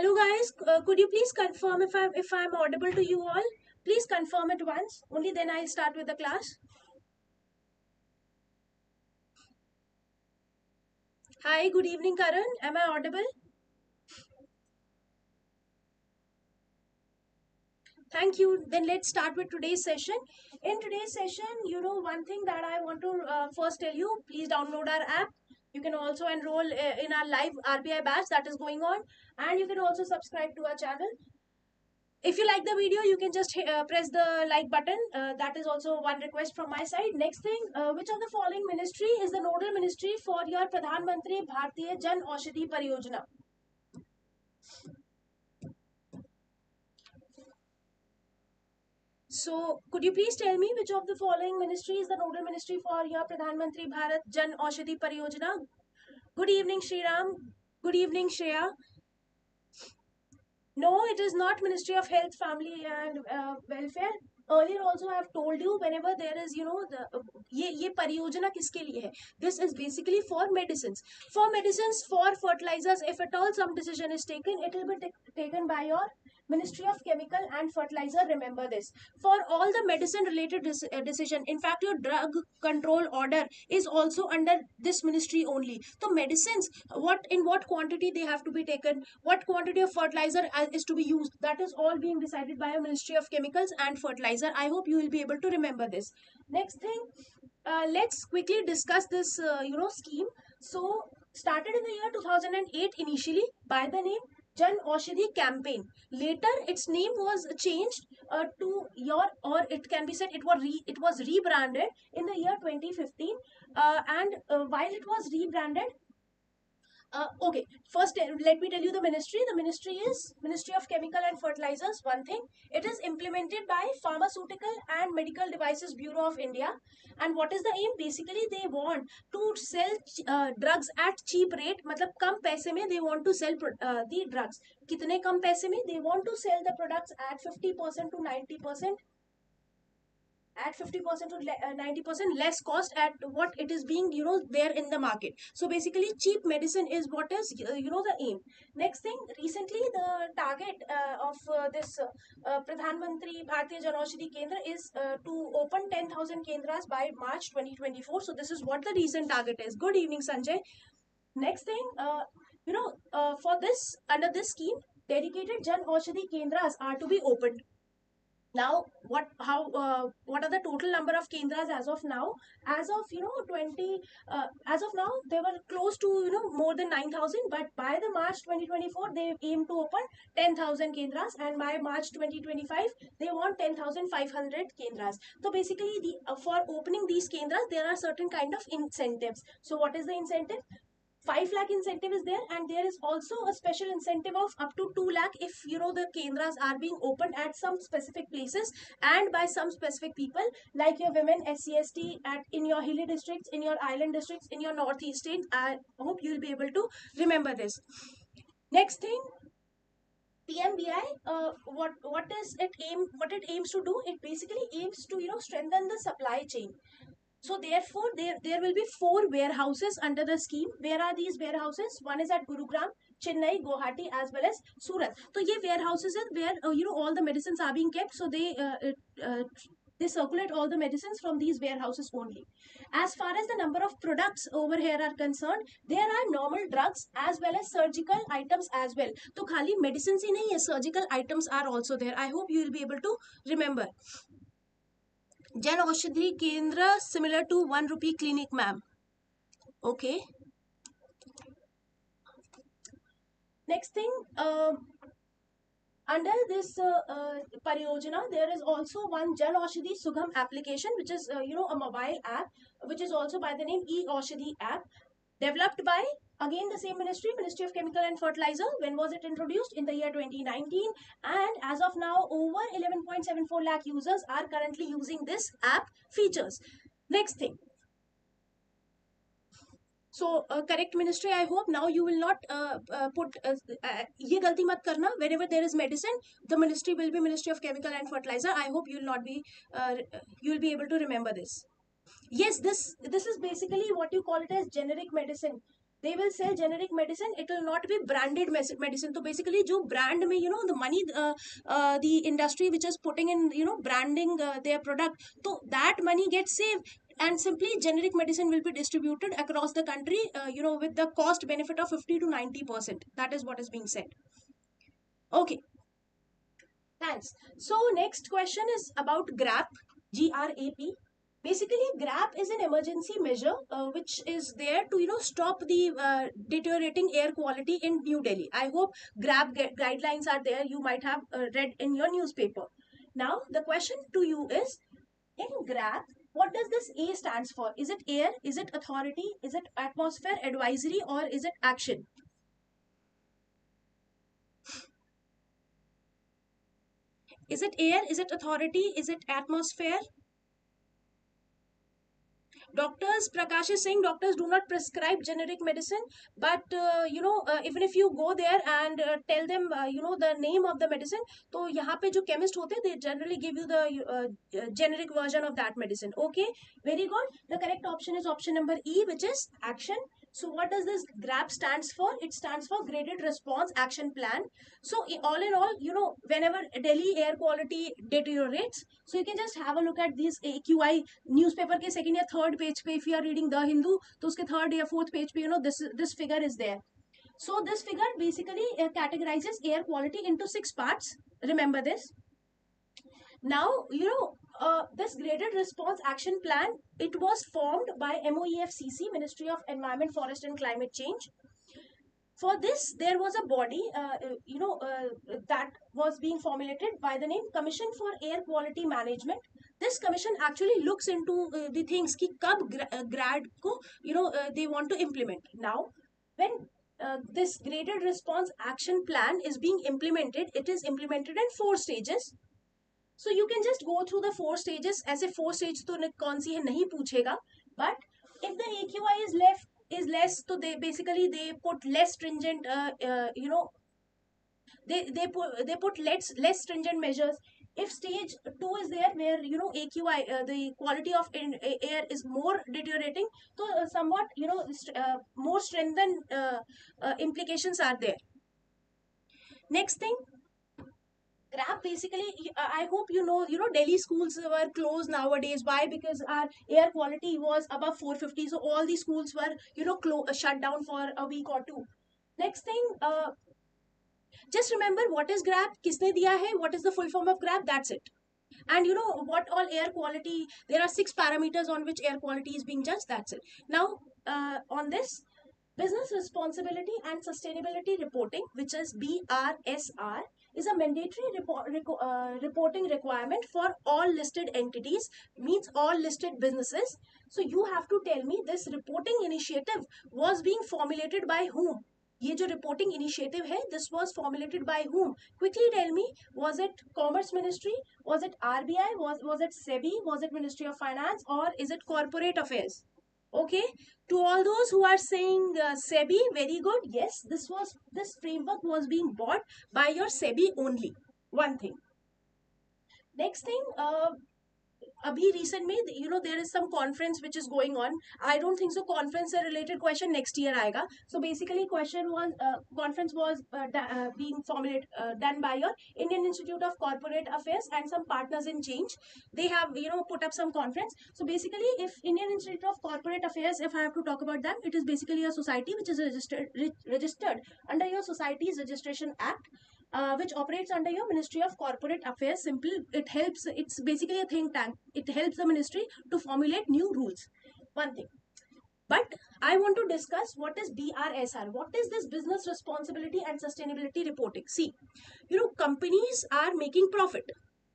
Hello guys, could you please confirm if I'm audible to you all? Please confirm it once. Only then I'll start with the class. Hi, good evening, Karan. Am I audible? Thank you. Then let's start with today's session. In today's session, one thing that I want to first tell you, please download our app. You can also enroll in our live RBI batch that is going on, and you can also subscribe to our channel. If you like the video, you can just press the like button. That is also one request from my side. Next thing, which of the following ministry is the nodal ministry for your Pradhan Mantri Bharatiya Jan Aushadhi Pariyojana? So could you please tell me which of the following ministry is the nodal ministry for your Pradhan Mantri Bharat Jan Aushadhi Pariyojana? Good evening, Shriram. Good evening, Shreya. No, it is not Ministry of Health, Family and Welfare. Earlier also I have told you, whenever there is, the ये परियोजना किसके लिए है? This is basically for medicines. For medicines, for fertilizers, if at all some decision is taken, it will be taken by your Ministry of Chemical and Fertilizer. Remember this. For all the medicine related decision, in fact your drug control order is also under this ministry only. So medicines, what quantity they have to be taken, what quantity of fertilizer is to be used, that is all being decided by a Ministry of Chemicals and Fertilizer. I hope you will be able to remember this. Next thing, let's quickly discuss this scheme. So started in the year 2008 initially by the name Jan Aushadhi campaign. Later its name was changed to your, or it can be said it was rebranded in the year 2015. And while it was rebranded, okay, first let me tell you the ministry. The ministry is Ministry of Chemical and Fertilizers. One thing, it is implemented by Pharmaceutical and Medical Devices Bureau of India. And what is the aim? Basically, they want to sell drugs at cheap rate. मतलब कम पैसे में they want to sell the drugs. कितने कम पैसे में? They want to sell the products at 50% to 90%. At 50% to 90% less cost at what it is being there in the market. So basically cheap medicine is what is the aim. Next thing, recently the target of this Pradhan Mantri Bharatiya Jan Aushadhi Kendra is to open 10,000 kendras by March 2024. So this is what the recent target is. Good evening, Sanjay. Next thing, for this, under this scheme, dedicated Jan Aushadhi Kendras are to be opened. Now what are the total number of kendras as of now? As of 20 as of now they were close to more than 9,000, but by the March 2024 they aim to open 10,000 kendras, and by March 2025 they want 10,500 kendras. So basically the for opening these kendras there are certain kind of incentives. So what is the incentive? 5 lakh incentive is there, and there is also a special incentive of up to 2 lakh if the kendras are being opened at some specific places and by some specific people, like your women, SC/ST, at in your hilly districts, in your island districts, in your northeast state. I hope you will be able to remember this. Next thing, PMBI, what it aims to do? It basically aims to strengthen the supply chain. So therefore, there will be 4 warehouses under the scheme. Where are these warehouses? One is at Gurugram, Chennai, Guwahati, as well as Surat. So ye warehouses are where all the medicines are being kept. So they circulate all the medicines from these warehouses only. As far as the number of products over here are concerned, there are normal drugs as well as surgical items as well. So khali medicines hi nahi hai, surgical items are also there. I hope you will be able to remember. Jan Aushadhi Kendra similar to 1 rupee clinic, ma'am. Okay. Next thing, under this Pariyojana, there is also one Jan Aushadhi Sugam application, which is a mobile app, which is also by the name E-Aushadhi app, developed by again the same ministry, Ministry of Chemical and Fertilizer. When was it introduced? In the year 2019, and as of now over 11.74 lakh users are currently using this app features. Next thing, so correct ministry. I hope now you will not put ye galti mat karna. Whenever there is medicine, the ministry will be Ministry of Chemical and Fertilizer. I hope you will not be you will be able to remember this. Yes, this is basically what you call it as generic medicine. they will sell generic medicine, it will not be branded medicine. So basically jo brand mein, the money, the industry which is putting in, branding their product, so that money gets saved, and simply generic medicine will be distributed across the country, with the cost benefit of 50 to 90%. That is what is being said. Okay, thanks. So next question is about GRAP, GRAP. Basically, GRAP is an emergency measure which is there to stop the deteriorating air quality in New Delhi. I hope GRAP guidelines are there. You might have read in your newspaper. Now the question to you is, in GRAP, what does this A stands for? Is it air? Is it authority? Is it atmosphere, advisory, or is it action? Is it air? Is it authority? Is it atmosphere? Doctors, Prakash is saying doctors do not prescribe generic medicine, but even if you go there and tell them the name of the medicine, तो यहाँ पे जो chemist होते हैं, they generally give you the generic version of that medicine. Okay, very good. The correct option is option number E, which is action. So what does this GRAP stands for? It stands for Graded Response Action Plan. So all in all, whenever Delhi air quality deteriorates, so you can just have a look at these AQI newspaper के second या third page पे, if you are reading The Hindu, तो उसके third या fourth page पे, this figure is there. So this figure basically categorizes air quality into 6 parts. Remember this. Now, this Graded Response Action Plan, it was formed by MOEFCC, Ministry of Environment, Forest and Climate Change. For this, there was a body, that was being formulated by the name Commission for Air Quality Management. This commission actually looks into the things ki kab grad ko, they want to implement. Now, when this Graded Response Action Plan is being implemented, it is implemented in 4 stages. So you can just go through the 4 stages. ऐसे 4 stage तो कौन सी है नहीं पूछेगा, but if the AQI is less, so they basically they put less stringent, they put less stringent measures. If stage 2 is there, where AQI, the quality of air is more deteriorating, so somewhat more strengthened implications are there. Next thing, GRAP basically, I hope Delhi schools were closed nowadays. Why? Because our air quality was above 450, so all the schools were shut down for a week or two. Next thing, just remember what is GRAP, किसने दिया है, what is the full form of GRAP, that's it. And what all air quality, there are 6 parameters on which air quality is being judged, that's it. Now, on this, business responsibility and sustainability reporting, which is BRSR, is a mandatory reporting requirement for all listed entities, means all listed businesses. So you have to tell me, this reporting initiative was being formulated by whom? ये जो reporting initiative है, this was formulated by whom? Quickly tell me, was it Commerce Ministry? Was it RBI? Was it SEBI? Was it Ministry of Finance? Or is it Corporate Affairs? Okay, to all those who are saying SEBI, very good. Yes, this framework was being bought by your SEBI only. One thing. Next thing, abhi recent mein, there is some conference which is going on. I don't think so conference related question next year aayega. So basically conference was being formulated, done by your Indian Institute of Corporate Affairs and some partners in change. They have put up some conference. So basically, if Indian Institute of Corporate Affairs, if I have to talk about them, it is basically a society which is registered under your Societies Registration Act, which operates under your Ministry of Corporate Affairs. Simple, it's basically a think tank. It helps the ministry to formulate new rules. One thing. But I want to discuss what is BRSR. What is this business responsibility and sustainability reporting? See, companies are making profit.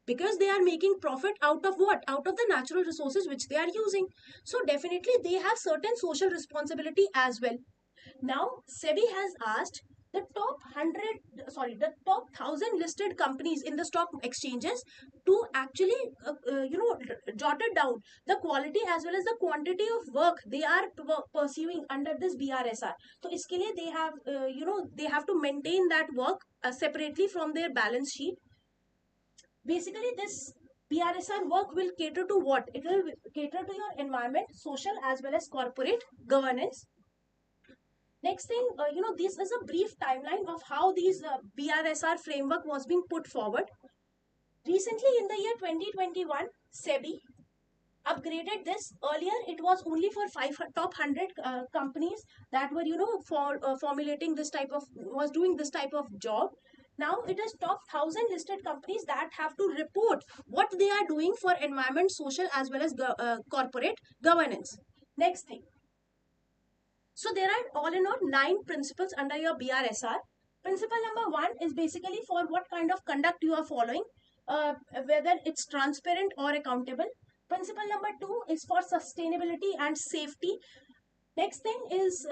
Because they are making profit out of what? Out of the natural resources which they are using. So definitely they have certain social responsibility as well. Now, SEBI has asked the top 1000 listed companies in the stock exchanges to actually, jotted down the quality as well as the quantity of work they are pursuing under this BRSR. So, iske liye they have, they have to maintain that work separately from their balance sheet. Basically, this BRSR work will cater to what? It will cater to your environment, social as well as corporate governance. Next thing, this is a brief timeline of how these BRSR framework was being put forward. Recently, in the year 2021, SEBI upgraded this. Earlier it was only for top 100 companies that were formulating this type of, was doing this type of job. Now it is top 1,000 listed companies that have to report what they are doing for environment, social, as well as corporate governance. Next thing, so there are all in all 9 principles under your BRSR. Principle number 1 is basically for what kind of conduct you are following, whether it's transparent or accountable. Principle number 2 is for sustainability and safety. Next thing is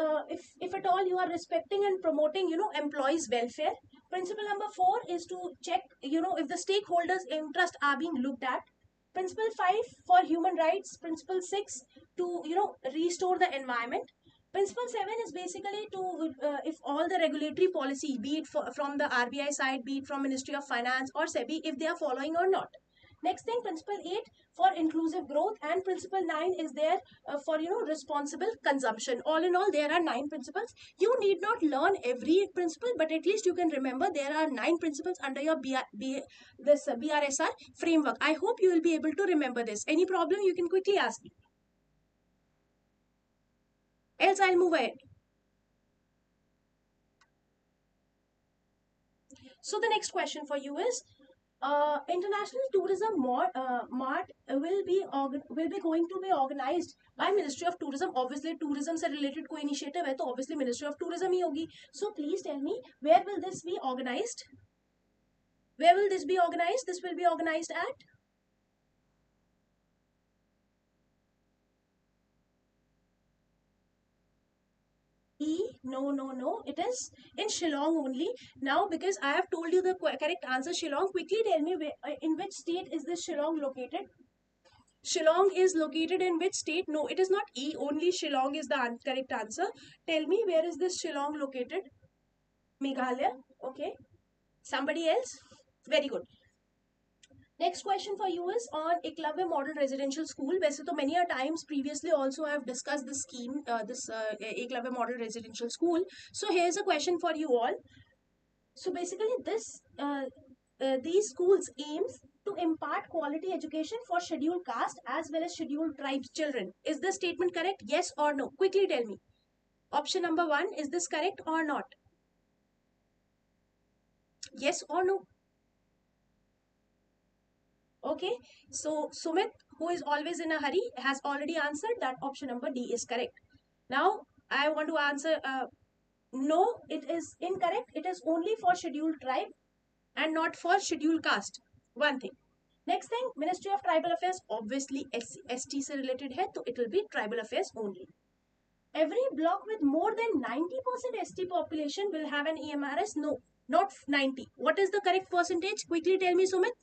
if at all you are respecting and promoting employees welfare. Principle number 4 is to check if the stakeholders interest are being looked at. Principle 5 for human rights. Principle 6 to restore the environment. Principle 7 is basically to if all the regulatory policy, be it from the RBI side, be it from Ministry of Finance or SEBI, if they are following or not. Next thing, principle 8 for inclusive growth, and principle 9 is there for responsible consumption. All in all, there are 9 principles. You need not learn every principle, but at least you can remember there are 9 principles under your BRSR framework. I hope you will be able to remember this. Any problem, you can quickly ask me. Else I'll move ahead. So the next question for you is, international tourism mart will be going to be organized by Ministry of Tourism. Obviously tourism से related कोई initiative है तो obviously Ministry of Tourism ही होगी. So please tell me, where will this be organized? Where will this be organized? This will be organized at no, it is in Shillong only. Now because I have told you the correct answer, Shillong, quickly tell me in which state is this Shillong located? Shillong is located in which state? No, it is not E, only Shillong is the correct answer. Tell me, where is this Shillong located? Meghalaya. Okay. Somebody else? Very good. Next question for you is on Eklavya Model Residential School. वैसे तो many a times previously also I have discussed this scheme, this Eklavya Model Residential School. So here's a question for you all. So basically these schools aims to impart quality education for scheduled caste as well as scheduled tribes children. Is this statement correct? Yes or no? Quickly tell me. Option number 1, is this correct or not? Yes or no? Okay, so Sumit, who is always in a hurry, has already answered that option number D is correct. Now I want to answer no, it is incorrect. It is only for scheduled tribe and not for scheduled caste. One thing. Next thing, Ministry of Tribal Affairs, obviously ST se related hai, so it will be Tribal Affairs only. Every block with more than 90% ST population will have an EMRS. No, not 90. What is the correct percentage? Quickly tell me, Sumit.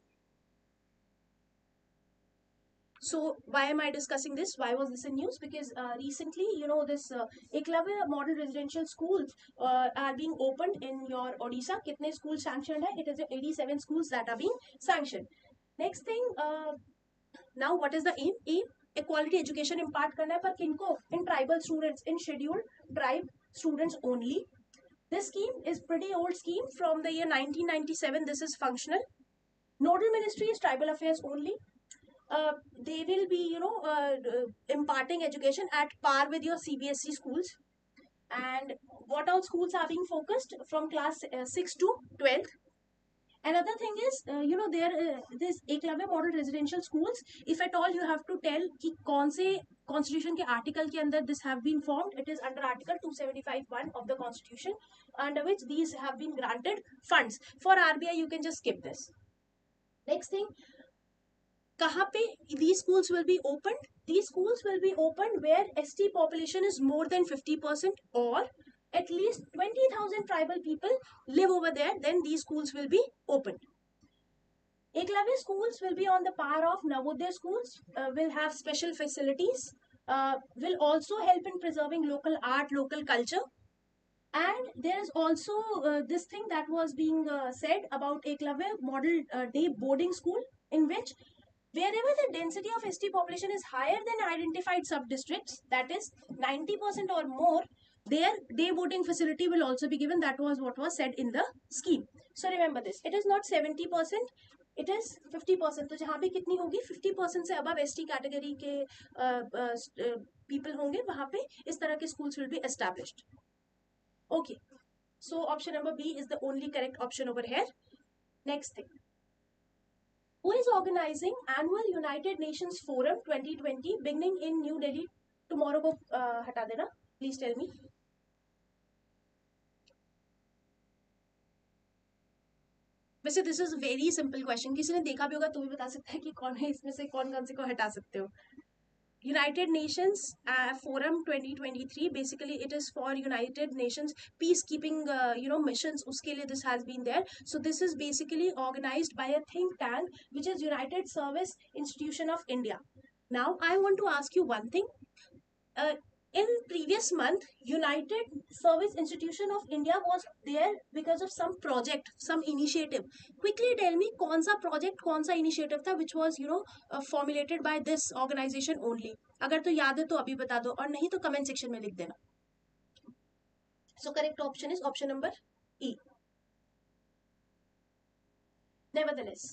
So why am I discussing this? Why was this in news? Because recently, this Eklavya Model Residential Schools are being opened in your Odisha. Kitne schools sanctioned hai? It is 87 schools that are being sanctioned. Next thing, now what is the aim? Aim, equality education impart karna hai, par kinko? In tribal students, in scheduled tribe students only. This scheme is pretty old scheme from the year 1997. This is functional. Nodal ministry is tribal affairs only. They will be imparting education at par with your CBSE schools. And what all schools are being focused from class 6 to 12th. Another thing is this Eklavya Model Residential Schools, if at all you have to tell कि कौन से constitution के article के अंदर this have been formed, it is under article 275(1) of the constitution, under which these have been granted funds. For RBI you can just skip this. Next thing, कहाँ पे these schools will be opened? These schools will be opened where ST population is more than 50% or at least 20,000 tribal people live over there, then these schools will be opened. Eklavya schools will be on the par of Navodaya schools, will have special facilities, will also help in preserving local art, local culture. And there is also this thing that was being said about Eklavya Model Day Boarding School, in which wherever the density of ST population is higher than identified sub-districts, that is 90% or more, their day boating facility will also be given. That was what was said in the scheme. So remember this, it is not 70%, it is 50%. तो जहाँ भी कितनी होगी 50% से above ST category के people होंगे, वहाँ पे इस तरह के schools will be established. Okay, so option number B is the only correct option over here. Next thing, who is organizing annual United Nations Forum 2020 beginning in New Delhi tomorrow? को हटा देना, please tell me. वैसे this is very simple question, किसी ने देखा भी होगा तो भी बता सकता है कि कौन है इसमें से कौन कौन से को हटा सकते हो. United Nations Forum 2023, basically it is for United Nations peacekeeping missions, uske liye this has been there. So this is basically organized by a think tank which is United Service Institution of India. Now I want to ask you one thing. In previous month, United Service Institution of India was there because of some project, some initiative. Quickly tell me, कौन सा project, कौन सा initiative था which was formulated by this organization only. अगर तो याद है तो अभी बता दो, और नहीं तो comment section में लिख देना. So correct option is option number E. Nevertheless,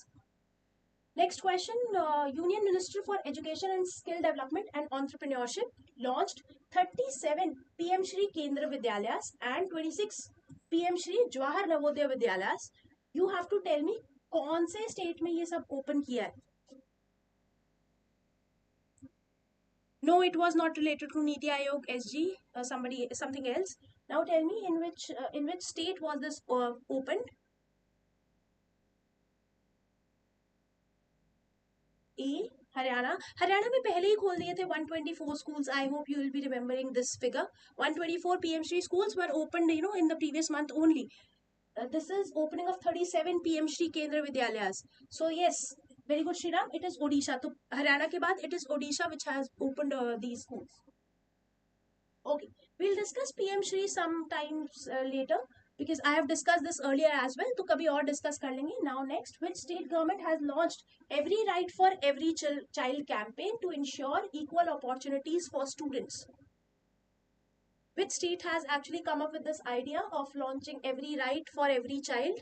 next question, Union Ministry for Education and Skill Development and Entrepreneurship launched 37 PM Shri Kendra Vidyalayas and 26 PM Shri Jawahar Navodaya Vidyalayas. You have to tell me कौन से state में ये सब open किया है. No, it was not related to Niti Aayog SG, something else. Now tell me in which state was this opened? A, Haryana. Haryana में पहले ही खोल दिए थे 124 schools. I hope you will be remembering this figure. 124 PM Shri schools were opened in the previous month only. This is opening of 37 PM Shri Kendra Vidyalayas. So yes, very good Shriram, it is Odisha. तो हरियाणा के बाद it is Odisha which has opened these schools. Okay, we'll discuss PM Shri sometimes later because I have discussed this earlier as well. तो कभी और discuss कर लेंगे. Now next, which state government has launched Every Right for Every Child campaign to ensure equal opportunities for students? Which state has actually come up with this idea of launching Every Right for Every Child?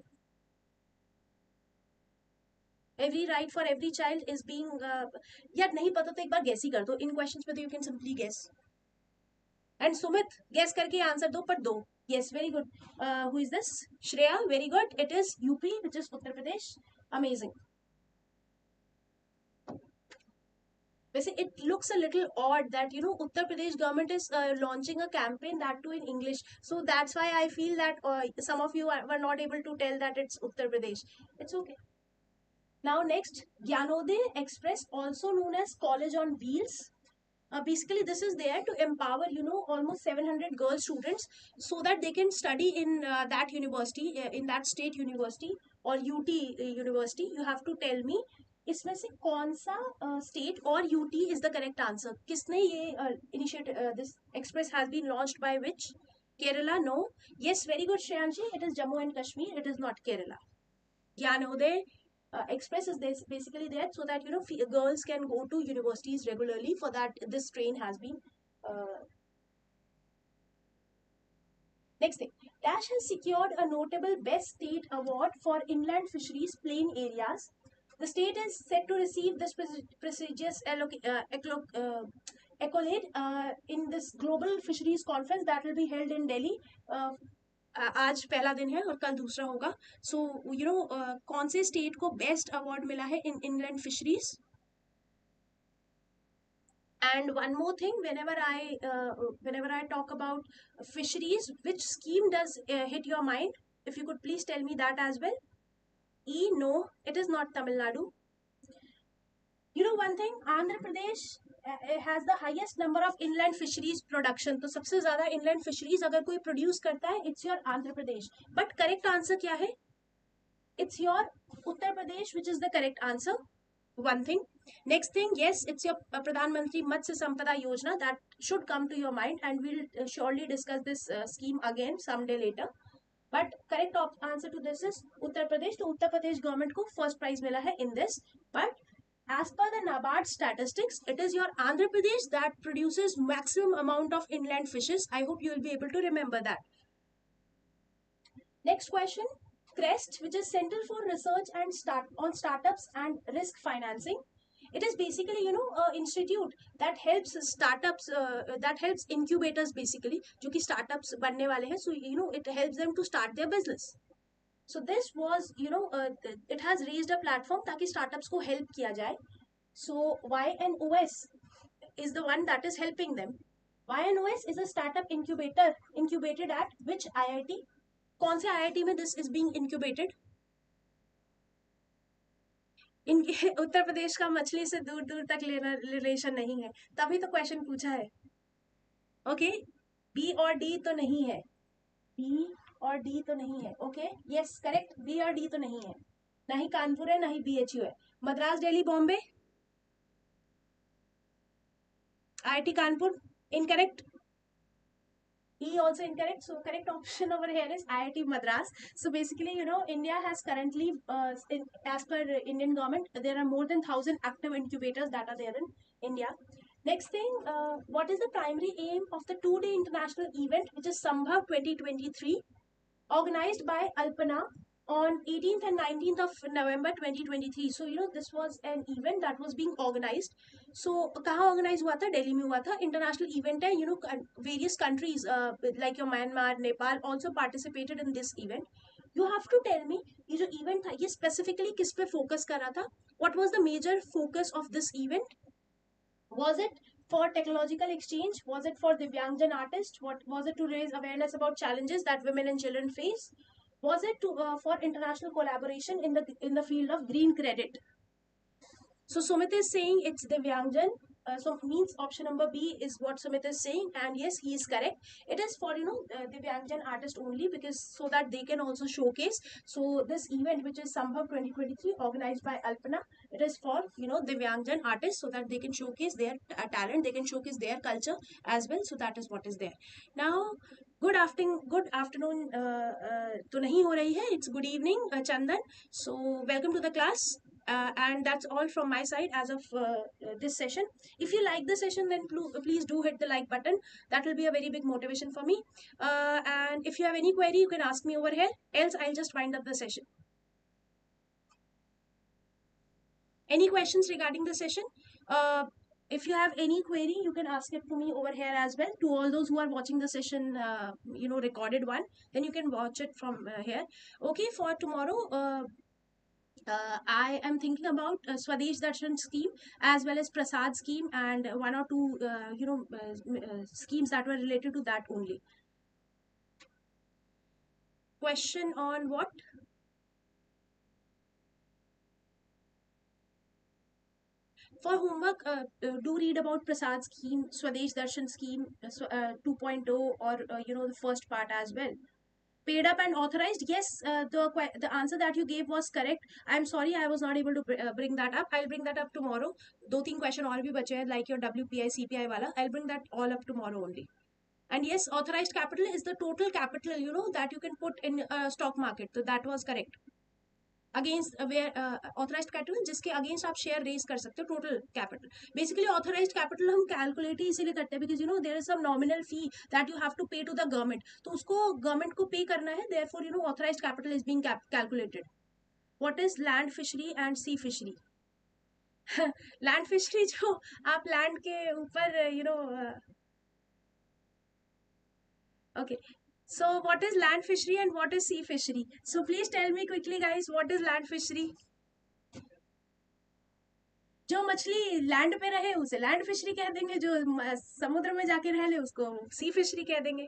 Every Right for Every Child is being यार नहीं पता तो एक बार guess ही कर दो. In questions में तो you can simply guess. And Sumit, guess करके आंसर दो, पर दो. Yes, very good. Who is this? Shreya, very good. It is UP, which is Uttar Pradesh. Amazing. वैसे it looks a little odd that Uttar Pradesh government is launching a campaign, that too in English. So that's why I feel that some of you were not able to tell that it's Uttar Pradesh. It's okay. Now next, Gyanodaya Express, also known as College on Wheels. Basically this is there to empower almost 700 girl students so that they can study in that university, in that state university or UT university. You have to tell me इसमें से कौन सा state or UT is the correct answer. किसने ये initiative, this express has been launched by which? Kerala? No. Yes, very good Shreyanshi, it is Jammu and Kashmir, it is not Kerala. Gyanodaya Express is this basically there so that girls can go to universities regularly. For that this train has been next thing, Dash has secured a notable best state award for inland fisheries plain areas. The state is set to receive this prestigious accolade in this global fisheries conference that will be held in Delhi. आज पहला दिन है और कल दूसरा होगा. सो कौन से स्टेट को बेस्ट अवार्ड मिला है in inland fisheries? And one more thing, whenever I talk about fisheries, which scheme does hit your mind? If you could please tell me that as well. E, no, it is not Tamil Nadu. One thing, Andhra Pradesh has the highest number of inland fisheries production. तो सबसे ज़्यादा inland fisheries अगर कोई produce करता है, it's your Andhra Pradesh. But correct answer क्या है? It's your Uttar Pradesh, which is the correct answer. One thing. Next thing, yes, it's your Pradhan Mantri Matsya Sampada Yojana. That should come to your mind, and we'll surely discuss this scheme again someday later. But correct answer to this is Uttar Pradesh. तो Uttar Pradesh government को first prize मिला है in this. But As per the Nabard statistics, it is your Andhra Pradesh that produces maximum amount of inland fishes. I hope you will be able to remember that. Next question. CREST, which is Center for Research and Startups and Risk Financing. It is basically, a institute that helps startups, that helps incubators basically, जो कि startups बनने वाले हैं. So, it helps them to start their business. So this was, it has raised a platform ताकि startups को help किया जाए. So YNOS is the one that is helping them. YNOS is a startup incubator incubated at which IIT? कौन से IIT में this is being incubated? इनके उत्तर प्रदेश का मछली से दूर दूर तक रिलेशन नहीं है, तभी तो क्वेश्चन पूछा है. ओके, बी और डी तो नहीं है, बी और डी तो नहीं है. ओके, यस करेक्ट, बी और डी तो नहीं है. ना ही कानपुर है, ना ही BHU है. Madras, Delhi, Bombay, IIT Kanpur, incorrect. E also incorrect. So correct option over here is IIT Madras. So basically, India has currently, as per Indian government, there are more than 1,000 active incubators that are there in India. Next thing, what is the primary aim of the 2-day international event, which is Sambhav 2023, organized by Alpana on 18th and 19th of November 2023. So, this was an event that was being organized. So, कहाँ organize हुआ था? Delhi में हुआ था. International event है, various countries like your Myanmar, Nepal also participated in this event. You have to tell me, ये जो event था, ये specifically किस पे focus कर रहा था? What was the major focus of this event? Was it for technological exchange? Was it for Divyangjan artists? What was it to raise awareness about challenges that women and children face? Was it for international collaboration in the field of green credit? So Sumit is saying it's Divyangjan. So means option number B is what Sumit is saying, and yes, he is correct. It is for Divyangjan artist only, because so that they can also showcase. So this event, which is Sambhav 2023, organized by Alpana, it is for Divyangjan artists, so that they can showcase their talent, they can showcase their culture as well. So that is what is there. Now, good afternoon. तो नहीं हो रही है. It's good evening, Chandan. So welcome to the class. And that's all from my side as of this session. If you like the session, then please do hit the like button. That will be a very big motivation for me. And if you have any query, you can ask me over here. Else, I'll just wind up the session. Any questions regarding the session? If you have any query, you can ask it to me over here as well. To all those who are watching the session, recorded one, then you can watch it from here. Okay, for tomorrow, I am thinking about Swadesh Darshan scheme as well as Prasad scheme, and one or two schemes that were related to that only. Question on what? For homework, do read about Prasad scheme, Swadesh Darshan scheme 2.0, or the first part as well. Paid up and authorized, yes, the answer that you gave was correct. I'm sorry I was not able to bring that up. I'll bring that up tomorrow. 2-3 question और भी बचे हैं, like your WPI CPI wala. I'll bring that all up tomorrow only. And yes, authorized capital is the total capital that you can put in stock market. So that was correct. Against where authorized capital, जिसके against आप share raise कर सकते हो, total capital. Basically authorized capital हम calculate ही इसीलिए करते हैं, because there is some nominal fee that you have to pay to the government. तो उसको government को pay करना है, therefore authorized capital is being calculated. What is land fishery and sea fishery? Land fishery जो आप land के ऊपर okay. So what is land fishery and what is sea fishery? So please tell me quickly, guys, what is land fishery? जो मछली land पे रहे उसे land fishery कह देंगे, जो समुद्र में जाके रह ले उसको सी फिशरी कह देंगे.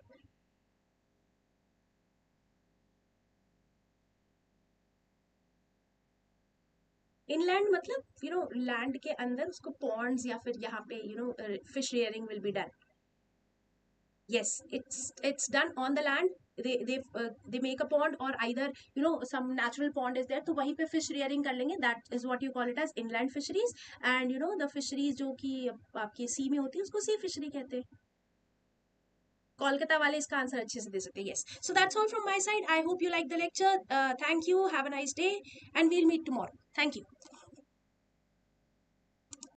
इनलैंड मतलब लैंड के अंदर उसको पॉन्ड्स या फिर यहाँ पे fish rearing will be done. Yes, it's done on the land. They make a pond, or either some natural pond is there, तो वहीं पे fish rearing कर लेंगे. That is what you call it as inland fisheries. And the fisheries जो कि आपकी sea में होती है उसको sea fishery कहते हैं. कोलकाता वाले इसका आंसर अच्छे से दे सकते हैं. Yes, so that's all from my side. I hope you like the lecture. Thank you, have a nice day, and we'll meet tomorrow. Thank you.